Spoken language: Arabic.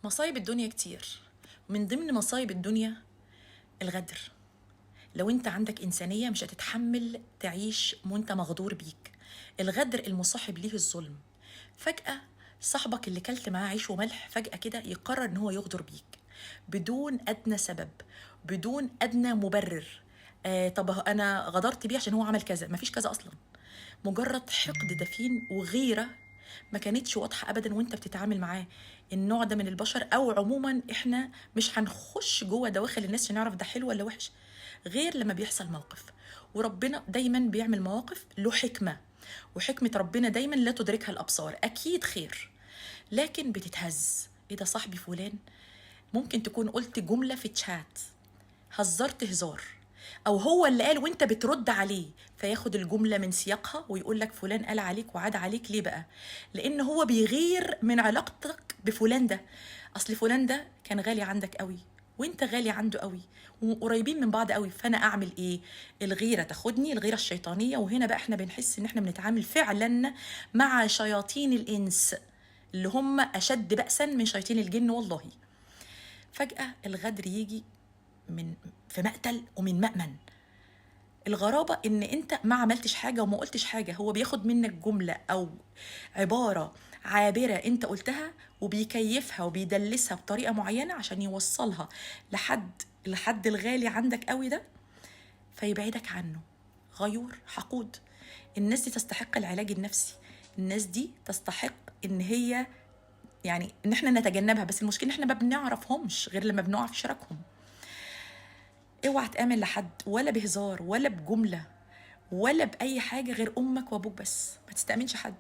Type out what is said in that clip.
مصايب الدنيا كتير. من ضمن مصايب الدنيا الغدر. لو انت عندك إنسانية مش هتتحمل تعيش وانت مغدور بيك. الغدر المصاحب ليه الظلم. فجأة صاحبك اللي كلت معاه عيش وملح فجأة كده يقرر ان هو يغدر بيك بدون أدنى سبب، بدون أدنى مبرر. طب انا غدرت بيه عشان هو عمل كذا، مفيش كذا اصلا. مجرد حقد دفين وغيرة ما كانتش واضحة أبدا وانت بتتعامل معاه. النوع ده من البشر أو عموما احنا مش هنخش جوه دواخل الناس عشان نعرف ده حلو ولا وحش غير لما بيحصل موقف. وربنا دايما بيعمل مواقف له حكمة، وحكمة ربنا دايما لا تدركها الأبصار، أكيد خير لكن بتتهز. ايه ده صاحبي فلان؟ ممكن تكون قلت جملة في تشات، هزرت هزار، او هو اللي قال وانت بترد عليه، فياخد الجمله من سياقها ويقول لك فلان قال عليك وعاد عليك. ليه بقى؟ لان هو بيغير من علاقتك بفلان ده. اصل فلان ده كان غالي عندك قوي وانت غالي عنده قوي وقريبين من بعض قوي، فانا اعمل ايه؟ الغيره تاخدني، الغيره الشيطانيه. وهنا بقى احنا بنحس ان احنا بنتعامل فعلا مع شياطين الانس اللي هم اشد بأسا من شياطين الجن والله. فجأة الغدر يجي من في مقتل ومن مأمن. الغرابة ان انت ما عملتش حاجة وما قلتش حاجة، هو بياخد منك جملة او عبارة عابرة انت قلتها وبيكيفها وبيدلسها بطريقة معينة عشان يوصلها لحد الغالي عندك قوي ده، فيبعدك عنه. غيور حقود. الناس دي تستحق العلاج النفسي. الناس دي تستحق ان هي يعني ان احنا نتجنبها، بس المشكلة ان احنا ما بنعرفهمش غير لما بنقع في شراكهم. اوعى تآمن لحد ولا بهزار ولا بجملة ولا بأي حاجة غير أمك وأبوك بس، ما تستأمنش حد.